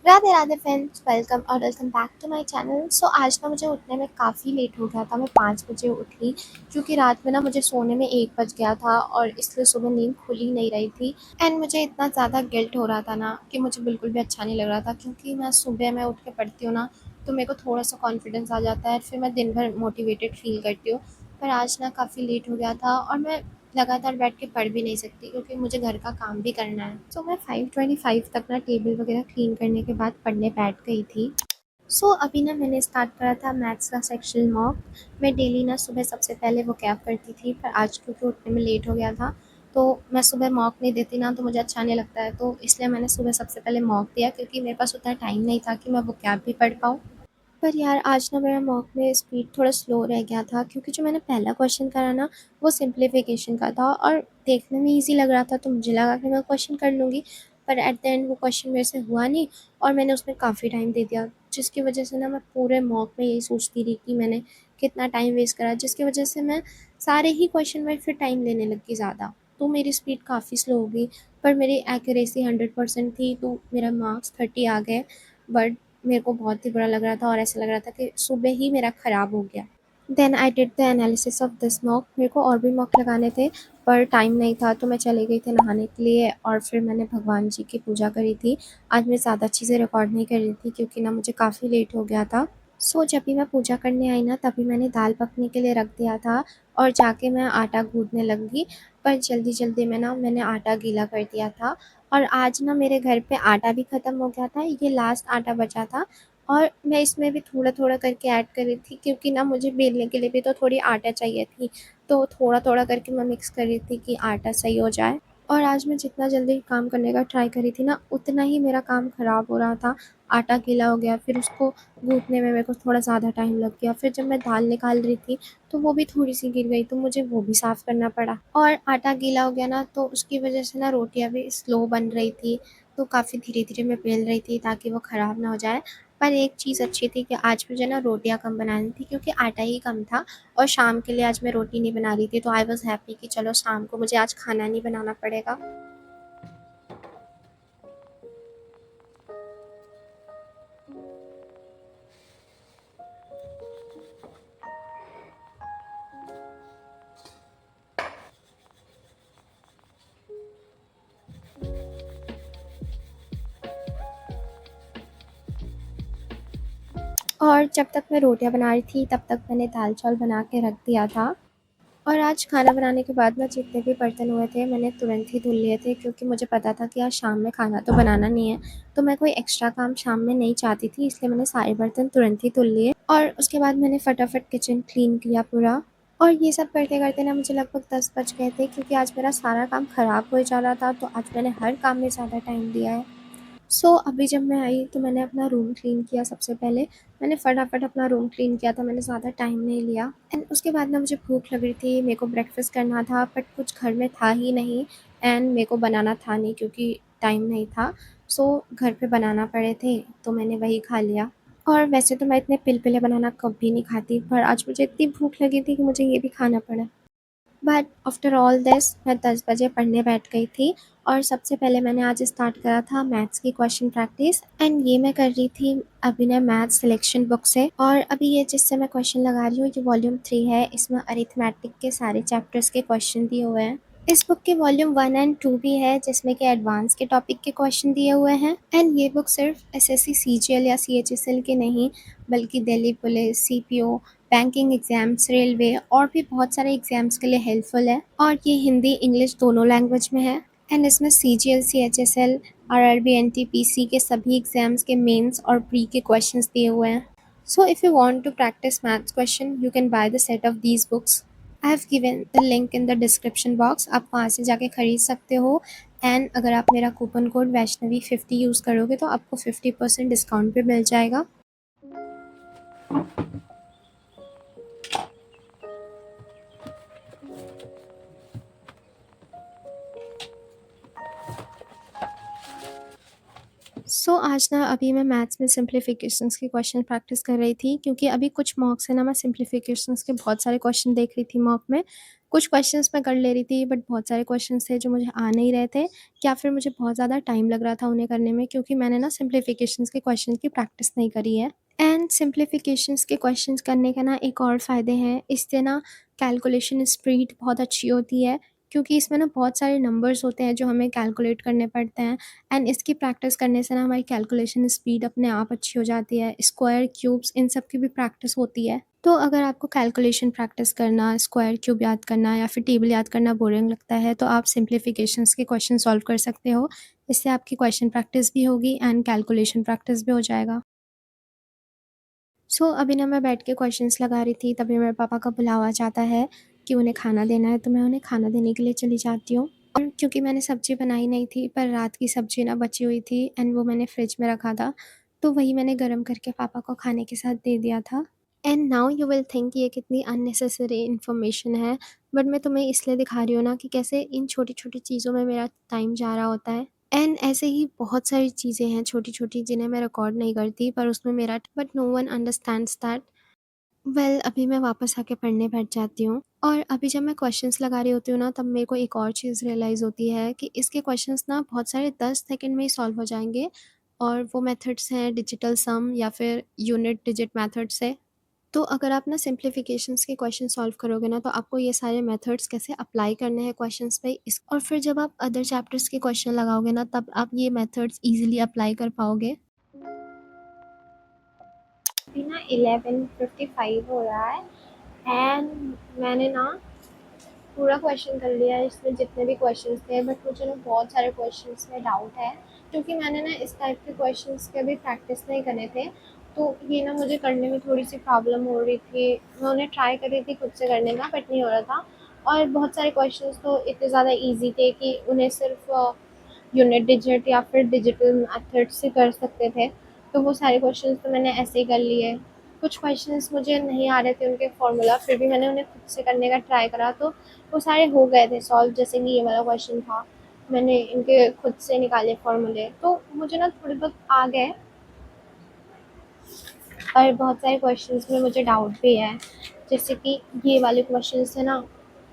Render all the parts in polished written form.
Radhe Radhe friends, welcome back to my channel. So आज ना मुझे उठने में काफ़ी लेट हो गया था। मैं 5 बजे उठी क्योंकि रात में ना मुझे सोने में 1 बज गया था और इसलिए सुबह नींद खुल ही नहीं रही थी। एंड मुझे इतना ज़्यादा गिल्ट हो रहा था ना कि मुझे बिल्कुल भी अच्छा नहीं लग रहा था, क्योंकि मैं सुबह में उठ के पढ़ती हूँ ना, तो मेरे को थोड़ा सा कॉन्फिडेंस आ जाता है, फिर मैं दिन भर मोटिवेटेड फील करती हूँ। पर आज ना काफ़ी लेट हो गया था और मैं लगातार बैठ के पढ़ भी नहीं सकती क्योंकि मुझे घर का काम भी करना है। तो मैं 5:25 तक ना टेबल वगैरह क्लीन करने के बाद पढ़ने बैठ गई थी। अभी ना मैंने स्टार्ट करा था मैथ्स का सेक्शन मॉक। मैं डेली ना सुबह सबसे पहले वो कैब करती थी, पर आज क्योंकि उठने में लेट हो गया था, तो मैं सुबह मॉक नहीं देती ना, तो मुझे अच्छा नहीं लगता है, तो इसलिए मैंने सुबह सबसे पहले मॉक दिया क्योंकि मेरे पास उतना टाइम नहीं था कि मैं वो कैब भी पढ़ पाऊँ। पर यार आज ना मेरा मॉक में स्पीड थोड़ा स्लो रह गया था, क्योंकि जो मैंने पहला क्वेश्चन करा ना, वो सिंप्लीफिकेशन का था और देखने में इजी लग रहा था, तो मुझे लगा कि मैं क्वेश्चन कर लूँगी। पर एट द एंड वो क्वेश्चन मेरे से हुआ नहीं और मैंने उसमें काफ़ी टाइम दे दिया, जिसकी वजह से ना मैं पूरे मॉक में यही सोचती रही कि मैंने कितना टाइम वेस्ट करा, जिसकी वजह से मैं सारे ही क्वेश्चन में फिर टाइम लेने लगी ज़्यादा। तो मेरी स्पीड काफ़ी स्लो हो गई, पर मेरी एक्यूरेसी 100% थी, तो मेरा मार्क्स 30 आ गए। बट मेरे को बहुत ही बुरा लग रहा था और ऐसा लग रहा था कि सुबह ही मेरा ख़राब हो गया। Then I did the analysis of this mock. मेरे को और भी मॉक लगाने थे, पर टाइम नहीं था, तो मैं चली गई थी नहाने के लिए और फिर मैंने भगवान जी की पूजा करी थी। आज मैं ज़्यादा चीज़ें रिकॉर्ड नहीं कर रही थी क्योंकि ना मुझे काफ़ी लेट हो गया था। जब भी मैं पूजा करने आई ना, तभी मैंने दाल पकने के लिए रख दिया था और जाके मैं आटा गूँथने लगी। पर जल्दी-जल्दी में ना मैंने आटा गीला कर दिया था और आज ना मेरे घर पे आटा भी ख़त्म हो गया था। ये लास्ट आटा बचा था और मैं इसमें भी थोड़ा-थोड़ा करके ऐड कर रही थी, क्योंकि ना मुझे बेलने के लिए भी तो थोड़ी आटा चाहिए थी। तो थोड़ा-थोड़ा करके मैं मिक्स कर रही थी कि आटा सही हो जाए। और आज मैं जितना जल्दी काम करने का ट्राई कर रही थी ना, उतना ही मेरा काम ख़राब हो रहा था। आटा गीला हो गया, फिर उसको गूँथने में मेरे को थोड़ा ज़्यादा टाइम लग गया। फिर जब मैं दाल निकाल रही थी, तो वो भी थोड़ी-सी गिर गई, तो मुझे वो भी साफ़ करना पड़ा। और आटा गीला हो गया ना, तो उसकी वज़ह से ना रोटियाँ भी स्लो बन रही थी, तो काफ़ी धीरे-धीरे मैं बेल रही थी ताकि वो ख़राब ना हो जाए। पर एक चीज़ अच्छी थी कि आज मुझे ना रोटियाँ कम बनानी थी क्योंकि आटा ही कम था और शाम के लिए आज मैं रोटी नहीं बना रही थी, तो आई वाज़ हैप्पी कि चलो शाम को मुझे आज खाना नहीं बनाना पड़ेगा। और जब तक मैं रोटियाँ बना रही थी, तब तक मैंने दाल-चावल बना के रख दिया था। और आज खाना बनाने के बाद ना जितने भी बर्तन हुए थे, मैंने तुरंत ही धुल लिए थे, क्योंकि मुझे पता था कि आज शाम में खाना तो बनाना नहीं है, तो मैं कोई एक्स्ट्रा काम शाम में नहीं चाहती थी, इसलिए मैंने सारे बर्तन तुरंत ही धुल लिए और उसके बाद मैंने फटाफट किचन क्लीन किया पूरा। और ये सब करते-करते ना मुझे लगभग 10 बज गए थे, क्योंकि आज मेरा सारा काम ख़राब होए जा रहा था, तो आज मैंने हर काम में ज़्यादा टाइम दिया है। अभी जब मैं आई तो मैंने अपना रूम क्लीन किया सबसे पहले। मैंने फटाफट अपना रूम क्लीन किया था, मैंने ज़्यादा टाइम नहीं लिया। एंड उसके बाद ना मुझे भूख लग रही थी, मेरे को ब्रेकफ़ास्ट करना था, बट कुछ घर में था ही नहीं एंड मेरे को बनाना था नहीं क्योंकि टाइम नहीं था। घर पे बनाना पड़े थे, तो मैंने वही खा लिया। और वैसे तो मैं इतने पिल-पिले बनाना कभी नहीं खाती, पर आज मुझे इतनी भूख लगी थी कि मुझे ये भी खाना पड़ा। बट आफ्टर ऑल दिस मैं 10 बजे पढ़ने बैठ गई थी और सबसे पहले मैंने आज स्टार्ट करा था मैथ्स की क्वेश्चन प्रैक्टिस, एंड ये मैं कर रही थी अभिनय मैथ्स सिलेक्शन बुक से। और अभी ये जिससे मैं क्वेश्चन लगा रही हूँ, ये वॉल्यूम 3 है, इसमें अरिथमेटिक के सारे चैप्टर्स के क्वेश्चन दिए हुए हैं। इस बुक के वॉल्यूम 1 एंड 2 भी है, जिसमें कि एडवांस के टॉपिक के क्वेश्चन दिए हुए हैं। एंड ये बुक सिर्फ एसएससी सीजीएल या सीएचएसएल के नहीं, बल्कि Delhi police, CPO, banking exams, railway और भी बहुत सारे एग्ज़ाम्स के लिए हेल्पफुल है। और ये हिंदी इंग्लिश दोनों लैंग्वेज में है। एंड इसमें सीजीएल, सीएचएसएल, आरआरबी, एनटीपीसी के सभी एग्ज़ाम्स के मेंस और प्री के क्वेश्चंस दिए हुए हैं। If you want to practise maths question, you can buy the set of these books. I have given the link in the description box, आप वहाँ से जाके ख़रीद सकते हो। एंड अगर आप मेरा कूपन कोड वैष्णवी 50 यूज़ करोगे, तो आपको 50% डिस्काउंट भी मिल जाएगा। आज ना अभी मैं मैथ्स में सिम्प्लीफिकेशंस के क्वेश्चन प्रैक्टिस कर रही थी, क्योंकि अभी कुछ मॉक से ना मैं सिम्प्लीफिकेशंस के बहुत सारे क्वेश्चन देख रही थी मॉक में, कुछ क्वेश्चंस मैं कर ले रही थी बट बहुत सारे क्वेश्चंस थे जो मुझे आ नहीं रहे थे या फिर मुझे बहुत ज़्यादा टाइम लग रहा था उन्हें करने में, क्योंकि मैंने ना सिम्प्लीफिकेशंस के क्वेश्चन की प्रैक्टिस नहीं करी है। एंड सिम्प्लीफिकेशंस के क्वेश्चंस करने का ना एक और फ़ायदे हैं, इससे ना कैलकुलेशन स्पीड बहुत अच्छी होती है, क्योंकि इसमें ना बहुत सारे नंबर्स होते हैं जो हमें कैलकुलेट करने पड़ते हैं। एंड इसकी प्रैक्टिस करने से ना हमारी कैलकुलेशन स्पीड अपने आप अच्छी हो जाती है। स्क्वायर, क्यूब्स, इन सब की भी प्रैक्टिस होती है। तो अगर आपको कैलकुलेशन प्रैक्टिस करना, स्क्वायर, क्यूब याद करना या फिर टेबल याद करना बोरिंग लगता है, तो आप सिम्प्लीफिकेशंस के क्वेश्चन सॉल्व कर सकते हो। इससे आपकी क्वेश्चन प्रैक्टिस भी होगी एंड कैलकुलेशन प्रैक्टिस भी हो जाएगा। अभी ना मैं बैठ के क्वेश्चंस लगा रही थी, तभी मेरे पापा का बुलावा जाता है कि उन्हें खाना देना है, तो मैं उन्हें खाना देने के लिए चली जाती हूँ। और क्योंकि मैंने सब्ज़ी बनाई नहीं थी, पर रात की सब्ज़ी ना बची हुई थी एंड वो मैंने फ्रिज में रखा था, तो वही मैंने गरम करके पापा को खाने के साथ दे दिया था। And now you will think ये कितनी अननेसेसरी इन्फॉर्मेशन है, बट मैं तुम्हें इसलिए दिखा रही हूँ ना कि कैसे इन छोटी-छोटी चीज़ों में मेरा टाइम जा रहा होता है। एंड ऐसे ही बहुत सारी चीज़ें हैं छोटी-छोटी जिन्हें मैं रिकॉर्ड नहीं करती, पर उसमें मेरा but no one understands that. Well अभी मैं वापस आके पढ़ने बैठ जाती हूँ और अभी जब मैं क्वेश्चंस लगा रही होती हूँ ना, तब मेरे को एक और चीज़ रियलाइज़ होती है कि इसके क्वेश्चंस ना बहुत सारे 10 सेकंड में ही सॉल्व हो जाएँगे, और वो मेथड्स हैं डिजिटल सम या फिर यूनिट डिजिट मेथड से। तो अगर आप ना सिम्प्लीफिकेशंस के क्वेश्चन सॉल्व करोगे ना, तो आपको ये सारे मेथड्स कैसे अप्लाई करने हैं क्वेश्चंस पे इस, और फिर जब आप अदर चैप्टर्स के क्वेश्चन लगाओगे ना, तब आप ये मेथड्स ईज़िली अप्लाई कर पाओगे। अभी ना 11:55 हो रहा है एंड मैंने ना पूरा क्वेश्चन कर लिया है, इसमें जितने भी क्वेश्चंस थे, बट मुझे ना बहुत सारे क्वेश्चंस में डाउट है, क्योंकि मैंने ना इस टाइप के क्वेश्चंस के अभी प्रैक्टिस नहीं करे थे, तो ये ना मुझे करने में थोड़ी सी प्रॉब्लम हो रही थी। मैं उन्हें ट्राई कर रही थी खुद से करने का, बट नहीं हो रहा था, और बहुत सारे क्वेश्चंस तो इतने ज़्यादा ईजी थे कि उन्हें सिर्फ यूनिट डिजिट या फिर डिजिटल मेथड से कर सकते थे, तो वो सारे क्वेश्चंस तो मैंने ऐसे ही कर लिए। कुछ क्वेश्चंस मुझे नहीं आ रहे थे उनके फॉर्मूला, फिर भी मैंने उन्हें खुद से करने का ट्राई करा, तो वो सारे हो गए थे सॉल्व। जैसे कि ये वाला क्वेश्चन था, मैंने इनके खुद से निकाले फॉर्मूले, तो मुझे ना थोड़े बहुत आ गए, और बहुत सारे क्वेश्चंस में मुझे डाउट भी है। जैसे कि ये वाले क्वेश्चंस थे ना,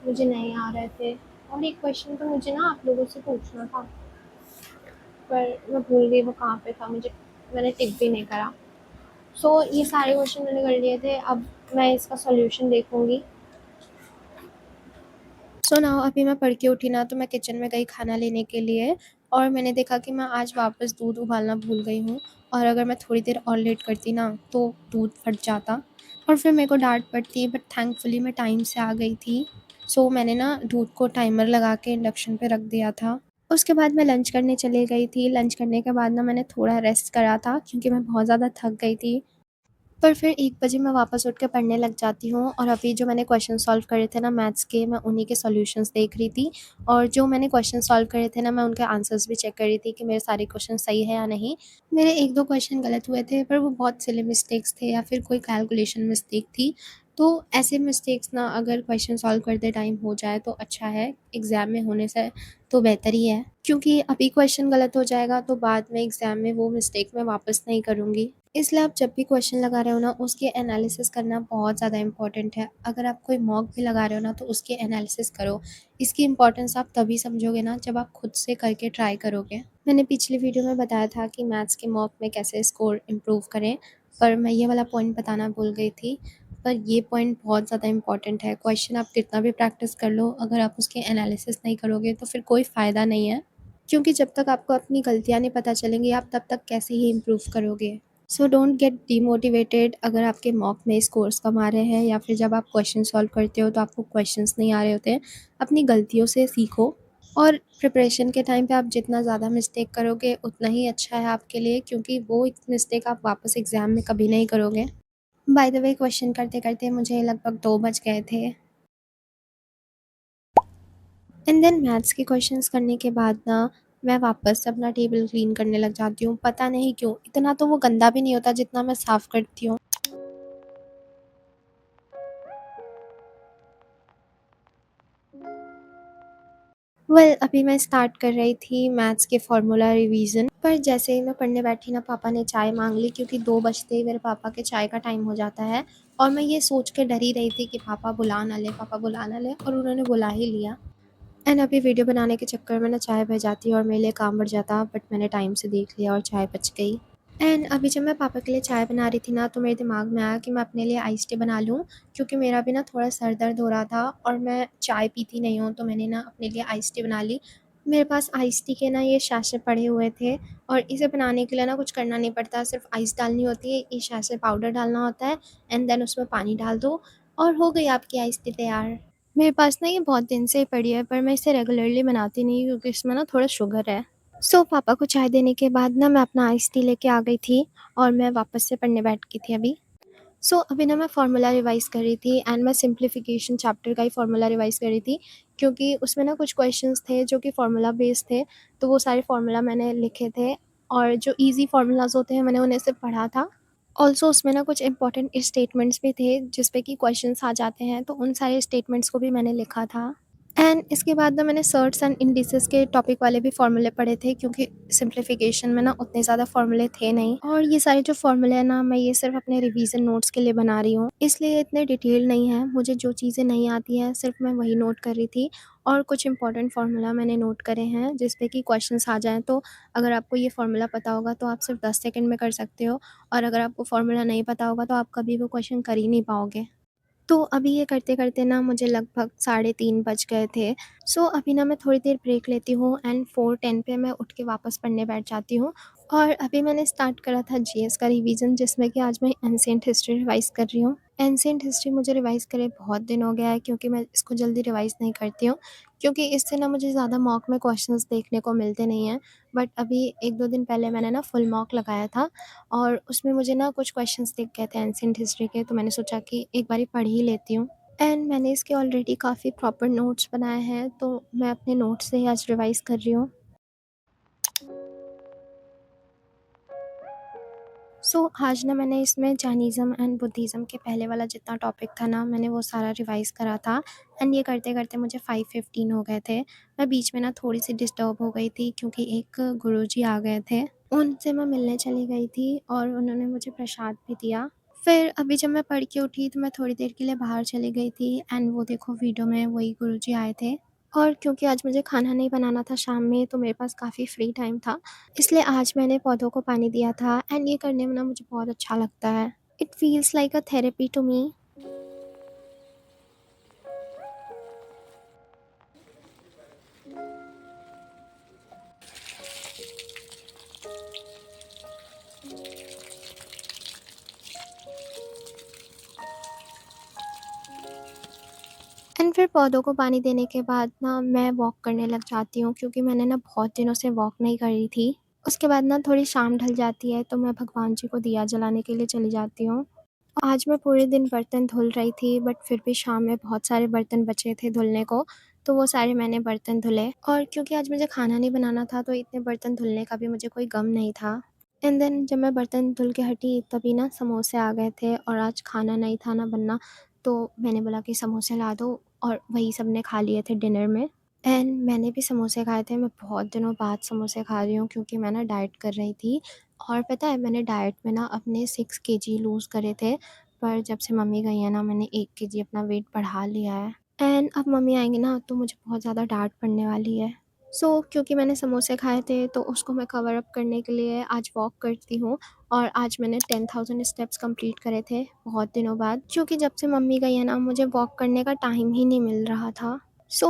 मुझे नहीं आ रहे थे, और एक क्वेश्चन तो मुझे ना आप लोगों से पूछना था, पर मैं भूल गई वो कहाँ पे था, मैंने टिक भी नहीं करा। ये सारे क्वेश्चन मैंने कर लिए थे, अब मैं इसका सॉल्यूशन देखूँगी। नाउ अभी मैं पढ़ के उठी ना, तो मैं किचन में गई खाना लेने के लिए, और मैंने देखा कि मैं आज वापस दूध उबालना भूल गई हूँ, और अगर मैं थोड़ी देर और लेट करती ना, तो दूध फट जाता और फिर मेरे को डाँट पड़ती, बट थैंकफुली मैं टाइम से आ गई थी। मैंने ना दूध को टाइमर लगा के इंडक्शन पे रख दिया था। उसके बाद मैं लंच करने चली गई थी। लंच करने के बाद ना मैंने थोड़ा रेस्ट करा था, क्योंकि मैं बहुत ज़्यादा थक गई थी। पर फिर 1 बजे मैं वापस उठ के पढ़ने लग जाती हूँ, और अभी जो मैंने क्वेश्चन सॉल्व करे थे ना मैथ्स के, मैं उन्हीं के सॉल्यूशंस देख रही थी, और जो मैंने क्वेश्चन सॉल्व करे थे ना, मैं उनके आंसर्स भी चेक कर रही थी कि मेरे सारे क्वेश्चन सही है या नहीं। मेरे 1-2 क्वेश्चन गलत हुए थे, पर वो बहुत सिली मिस्टेक्स थे या फिर कोई कैलकुलेशन मिस्टेक थी। तो ऐसे मिस्टेक्स ना अगर क्वेश्चन सॉल्व करते टाइम हो जाए तो अच्छा है, एग्ज़ाम में होने से तो बेहतर ही है, क्योंकि अभी क्वेश्चन गलत हो जाएगा तो बाद में एग्ज़ाम में वो मिस्टेक मैं वापस नहीं करूँगी। इसलिए आप जब भी क्वेश्चन लगा रहे हो ना, उसके एनालिसिस करना बहुत ज़्यादा इम्पोर्टेंट है। अगर आप कोई मॉक भी लगा रहे हो ना, तो उसकी एनालिसिस करो। इसकी इम्पोर्टेंस आप तभी समझोगे ना, जब आप खुद से करके ट्राई करोगे। मैंने पिछली वीडियो में बताया था कि मैथ्स के मॉक में कैसे स्कोर इम्प्रूव करें, पर मैं ये वाला पॉइंट बताना भूल गई थी। पर ये पॉइंट बहुत ज़्यादा इम्पोर्टेंट है। क्वेश्चन आप कितना भी प्रैक्टिस कर लो, अगर आप उसकी एनालिसिस नहीं करोगे तो फिर कोई फ़ायदा नहीं है। क्योंकि जब तक आपको अपनी गलतियाँ नहीं पता चलेंगी, आप तब तक कैसे ही इम्प्रूव करोगे। डोंट गेट डिमोटिवेटेड अगर आपके मॉक में स्कोर्स कम आ रहे हैं, या फिर जब आप क्वेश्चन सॉल्व करते हो तो आपको क्वेश्चंस नहीं आ रहे होते हैं। अपनी गलतियों से सीखो, और प्रिपरेशन के टाइम पे आप जितना ज़्यादा मिस्टेक करोगे उतना ही अच्छा है आपके लिए, क्योंकि वो एक मिस्टेक आप वापस एग्ज़ाम में कभी नहीं करोगे। बाय द वे क्वेश्चन करते-करते मुझे लगभग 2 बज गए थे, एंड देन मैथ्स के क्वेश्चंस करने के बाद ना मैं वापस अपना टेबल क्लीन करने लग जाती हूँ। पता नहीं क्यों? इतना तो वो गंदा भी नहीं होता जितना मैं साफ़ करती हूँ। अभी मैं स्टार्ट कर रही थी मैथ्स के फार्मूला रिवीजन, पर जैसे ही मैं पढ़ने बैठी ना पापा ने चाय मांग ली, क्योंकि 2 बजते ही मेरे पापा के चाय का टाइम हो जाता है। और मैं ये सोच के डरी रही थी कि पापा बुला ना ले, पापा बुला ना ले, और उन्होंने बुला ही लिया। एंड अभी वीडियो बनाने के चक्कर में ना चाय बह जाती और मेरे लिए काम बढ़ जाता, बट मैंने टाइम से देख लिया और चाय बच गई। एंड अभी जब मैं पापा के लिए चाय बना रही थी ना, तो मेरे दिमाग में आया कि मैं अपने लिए आइस टी बना लूँ, क्योंकि मेरा भी ना थोड़ा सर दर्द हो रहा था और मैं चाय पीती नहीं हूँ, तो मैंने ना अपने लिए आइस टी बना ली। मेरे पास आइस टी के ना ये सैशे पड़े हुए थे, और इसे बनाने के लिए ना कुछ करना नहीं पड़ता, सिर्फ आइस डालनी होती है, ये सैशे पाउडर डालना होता है, एंड देन उसमें पानी डाल दो और हो गई आपकी आइस टी तैयार। मेरे पास ना ये बहुत दिन से ही पड़ी है, पर मैं इसे रेगुलरली बनाती नहीं, क्योंकि इसमें ना थोड़ा शुगर है। पापा को चाय देने के बाद ना मैं अपना आइस टी लेके आ गई थी, और मैं वापस से पढ़ने बैठ गई थी अभी। अभी ना मैं फार्मूला रिवाइज़ कर रही थी, एंड मैं सिंप्लीफिकेशन चैप्टर का ही फार्मूला रिवाइज़ कर रही थी, क्योंकि उसमें ना कुछ क्वेश्चंस थे जो कि फार्मूला बेस्ड थे, तो वो सारे फार्मूला मैंने लिखे थे, और जो ईज़ी फार्मूलाज़ होते हैं मैंने उन्हें सिर्फ पढ़ा था। ऑल्सो उसमें ना कुछ इंपॉर्टेंट स्टेटमेंट्स भी थे जिस पे कि क्वेश्चंस आ जाते हैं, तो उन सारे स्टेटमेंट्स को भी मैंने लिखा था। एंड इसके बाद ना मैंने सर्ट्स एंड इंडिसेस के टॉपिक वाले भी फार्मूले पढ़े थे, क्योंकि सिंप्लीफिकेशन में ना उतने ज़्यादा फार्मूले थे नहीं, और ये सारे जो फार्मूले हैं ना मैं ये सिर्फ अपने रिवीजन नोट्स के लिए बना रही हूँ, इसलिए इतने डिटेल नहीं है। मुझे जो चीज़ें नहीं आती हैं सिर्फ मैं वही नोट कर रही थी, और कुछ इंपॉर्टेंट फार्मूला मैंने नोट करे हैं जिस पे कि क्वेश्चंस आ जाएँ, तो अगर आपको ये फार्मूला पता होगा तो आप सिर्फ 10 सेकंड में कर सकते हो, और अगर आपको फार्मूला नहीं पता होगा तो आप कभी वो क्वेश्चन कर ही नहीं पाओगे। तो अभी ये करते-करते ना मुझे लगभग साढ़े 3 बज गए थे। अभी ना मैं थोड़ी देर ब्रेक लेती हूँ, एंड 4:10 पे मैं उठ के वापस पढ़ने बैठ जाती हूँ। और अभी मैंने स्टार्ट करा था जीएस का रिवीजन, जिसमें कि आज मैं एंशिएंट हिस्ट्री रिवाइज़ कर रही हूँ। एंशिएंट हिस्ट्री मुझे रिवाइज़ करे बहुत दिन हो गया है, क्योंकि मैं इसको जल्दी रिवाइज़ नहीं करती हूँ, क्योंकि इससे ना मुझे ज़्यादा मॉक में क्वेश्चंस देखने को मिलते नहीं हैं। बट अभी 1-2 दिन पहले मैंने ना फुल मॉक लगाया था, और उसमें मुझे ना कुछ क्वेश्चंस दिख गए थे एंशिएंट हिस्ट्री के, तो मैंने सोचा कि एक बारी पढ़ ही लेती हूँ। एंड मैंने इसके ऑलरेडी काफ़ी प्रॉपर नोट्स बनाए हैं, तो मैं अपने नोट्स से ही आज रिवाइज़ कर रही हूँ। आज ना मैंने इसमें जैनिज़्म एंड बुद्धिज़्म के पहले वाला जितना टॉपिक था ना, मैंने वो सारा रिवाइज़ करा था, एंड ये करते-करते मुझे 5:15 हो गए थे। मैं बीच में ना थोड़ी-सी डिस्टर्ब हो गई थी, क्योंकि एक गुरुजी आ गए थे। उनसे मैं मिलने चली गई थी, और उन्होंने मुझे प्रसाद भी दिया। फिर अभी जब मैं पढ़ के उठी, तो मैं थोड़ी देर के लिए बाहर चली गई थी, एंड वो देखो वीडियो में वही गुरुजी आए थे। और क्योंकि आज मुझे खाना नहीं बनाना था शाम में, तो मेरे पास काफ़ी फ्री टाइम था, इसलिए आज मैंने पौधों को पानी दिया था, एंड ये करने में ना मुझे बहुत अच्छा लगता है। It feels like a therapy to me. And फिर पौधों को पानी देने के बाद ना मैं वॉक करने लग जाती हूँ, क्योंकि मैंने ना बहुत दिनों से वॉक नहीं करी थी। उसके बाद ना थोड़ी शाम ढल जाती है, तो मैं भगवान जी को दिया जलाने के लिए चली जाती हूँ। आज मैं पूरे दिन बर्तन धुल रही थी, बट फिर भी शाम में बहुत सारे बर्तन बचे थे धुलने को, तो वो सारे मैंने बर्तन धुले, और क्योंकि आज मुझे खाना नहीं बनाना था, तो इतने बर्तन धुलने का भी मुझे कोई गम नहीं था। एंड देन जब मैं बर्तन धुल के हटी, तभी ना समोसे आ गए थे, और आज खाना नहीं था ना बनना, तो मैंने बोला कि समोसे ला दो, और वही सबने खा लिए थे डिनर में। एंड मैंने भी समोसे खाए थे। मैं बहुत दिनों बाद समोसे खा रही हूँ, क्योंकि मैं ना डाइट कर रही थी, और पता है मैंने डाइट में ना अपने 6 केजी लूज़ करे थे, पर जब से मम्मी गई है ना, मैंने 1 केजी अपना वेट बढ़ा लिया है। एंड अब मम्मी आएँगी ना, तो मुझे बहुत ज़्यादा डाँट पड़ने वाली है। क्योंकि मैंने समोसे खाए थे, तो उसको मैं कवर अप करने के लिए आज वॉक करती हूँ, और आज मैंने 10,000 स्टेप्स कंप्लीट करे थे बहुत दिनों बाद, क्योंकि जब से मम्मी गई है ना, मुझे वॉक करने का टाइम ही नहीं मिल रहा था।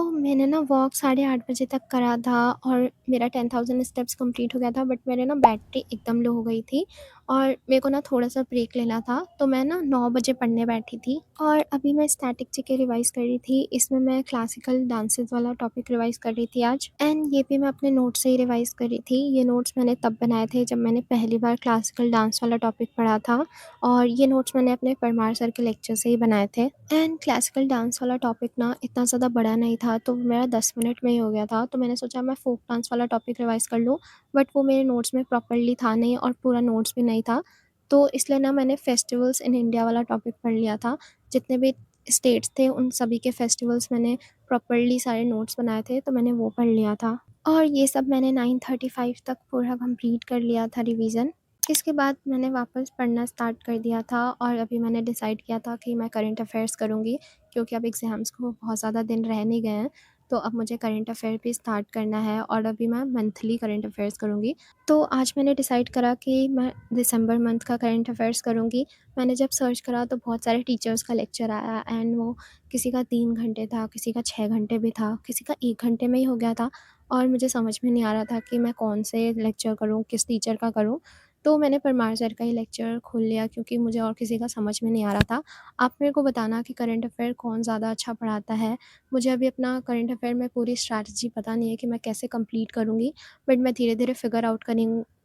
मैंने ना वॉक 8:30 बजे तक करा था, और मेरा 10,000 स्टेप्स कंप्लीट हो गया था, बट मेरे ना बैटरी एकदम लो हो गई थी, और मेरे को ना थोड़ा-सा ब्रेक लेना था, तो मैं ना 9 बजे पढ़ने बैठी थी। और अभी मैं स्टैटिक जीके रिवाइज़ कर रही थी, इसमें मैं क्लासिकल डांसेस वाला टॉपिक रिवाइज़ कर रही थी आज, एंड ये भी मैं अपने नोट्स से ही रिवाइज़ कर रही थी। ये नोट्स मैंने तब बनाए थे जब मैंने पहली बार क्लासिकल डांस वाला टॉपिक पढ़ा था, और ये नोट्स मैंने अपने परमार सर के लेक्चर से ही बनाए थे। एंड क्लासिकल डांस वाला टॉपिक ना इतना ज़्यादा बड़ा नहीं था, तो मेरा 10 मिनट में ही हो गया था, तो मैंने सोचा मैं फ़ोक डांस वाला टॉपिक रिवाइज़ कर लूँ, बट वो मेरे नोट्स में प्रॉपर्ली था नहीं, और पूरा नोट्स भी नहीं था, तो इसलिए ना मैंने फेस्टिवल्स इन इंडिया वाला टॉपिक पढ़ लिया था। जितने भी स्टेट्स थे उन सभी के फेस्टिवल्स मैंने प्रॉपर्ली सारे नोट्स बनाए थे, तो मैंने वो पढ़ लिया था। और ये सब मैंने 9:35 तक पूरा कंप्लीट कर लिया था रिवीजन। इसके बाद मैंने वापस पढ़ना स्टार्ट कर दिया था और अभी मैंने डिसाइड किया था कि मैं करंट अफेयर्स करूँगी, क्योंकि अब एग्ज़ाम्स को बहुत ज़्यादा दिन रह नहीं गए हैं। तो अब मुझे करंट अफेयर भी स्टार्ट करना है और अभी मैं मंथली करंट अफेयर्स करूँगी। तो आज मैंने डिसाइड करा कि मैं दिसंबर मंथ का करंट अफेयर्स करूँगी। मैंने जब सर्च करा तो बहुत सारे टीचर्स का लेक्चर आया एंड वो किसी का 3 घंटे था, किसी का 6 घंटे भी था, किसी का 1 घंटे में ही हो गया था। और मुझे समझ में नहीं आ रहा था कि मैं कौन से लेक्चर करूँ, किस टीचर का करूँ। तो मैंने परमार सर का ही लेक्चर खोल लिया, क्योंकि मुझे और किसी का समझ में नहीं आ रहा था। आप मेरे को बताना कि करंट अफेयर कौन ज़्यादा अच्छा पढ़ाता है। मुझे अभी अपना करंट अफेयर में पूरी स्ट्रैटेजी पता नहीं है कि मैं कैसे कंप्लीट करूँगी, बट मैं धीरे-धीरे फिगर आउट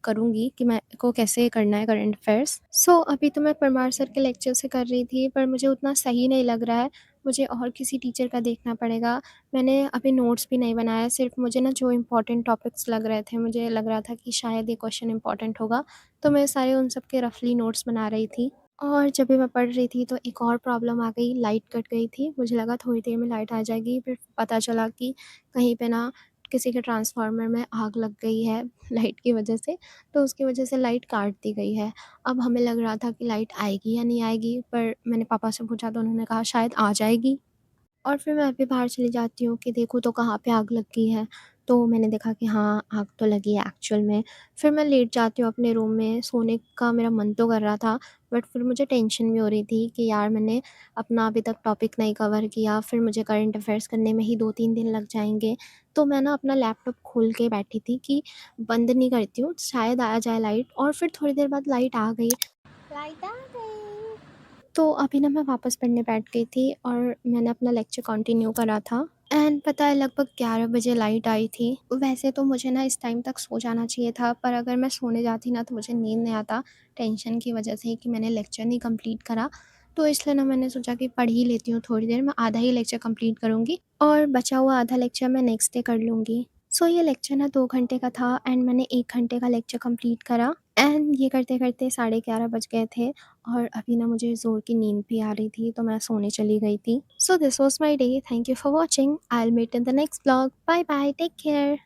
करूँगी कि मैं को कैसे करना है करंट अफेयर्स। अभी तो मैं परमार सर के लेक्चर से कर रही थी, पर मुझे उतना सही नहीं लग रहा है। मुझे और किसी टीचर का देखना पड़ेगा। मैंने अभी नोट्स भी नहीं बनाया, सिर्फ़ मुझे ना जो इम्पोर्टेंट टॉपिक्स लग रहे थे, मुझे लग रहा था कि शायद ये क्वेश्चन इम्पोर्टेंट होगा, तो मैं सारे उन सब के रफ़ली नोट्स बना रही थी। और जब भी मैं पढ़ रही थी तो एक और प्रॉब्लम आ गई, लाइट कट गई थी। मुझे लगा थोड़ी देर में लाइट आ जाएगी, फिर पता चला कि कहीं पे ना किसी के ट्रांसफ़ार्मर में आग लग गई है लाइट की वजह से, तो उसकी वजह से लाइट काट दी गई है। अब हमें लग रहा था कि लाइट आएगी या नहीं आएगी, पर मैंने पापा से पूछा तो उन्होंने कहा शायद आ जाएगी। और फिर मैं अभी बाहर चली जाती हूँ कि देखूँ तो कहाँ पे आग लग गई है। तो मैंने देखा कि हाँ, आग तो लगी है एक्चुअल में। फिर मैं लेट जाती हूँ अपने रूम में, सोने का मेरा मन तो कर रहा था, बट फिर मुझे टेंशन भी हो रही थी कि यार मैंने अपना अभी तक टॉपिक नहीं कवर किया, फिर मुझे करंट अफेयर्स करने में ही 2-3 दिन लग जाएँगे। तो मैं ना अपना लैपटॉप खोल के बैठी थी कि बंद नहीं करती हूँ, शायद आ जाए लाइट, और फिर थोड़ी देर बाद लाइट आ गई। लाइट आ गई। तो अभी ना मैं वापस पढ़ने बैठ गई थी और मैंने अपना लेक्चर कंटिन्यू करा था एंड पता है लगभग 11 बजे लाइट आई थी। वैसे तो मुझे ना इस टाइम तक सो जाना चाहिए था, पर अगर मैं सोने जाती ना तो मुझे नींद नहीं आता, टेंशन की वजह से कि मैंने लेक्चर नहीं कंप्लीट करा। तो इसलिए ना मैंने सोचा कि पढ़ ही लेती हूँ थोड़ी देर, मैं आधा ही लेक्चर कंप्लीट करूँगी और बचा हुआ आधा लेक्चर मैं नेक्स्ट डे कर लूँगी। ये लेक्चर ना 2 घंटे का था एंड मैंने 1 घंटे का लेक्चर कंप्लीट करा एंड ये करते-करते 11:30 बज गए थे और अभी ना मुझे ज़ोर की नींद भी आ रही थी, तो मैं सोने चली गई थी। This was my day, thank you for watching, I will meet in the next vlog, bye bye, take care.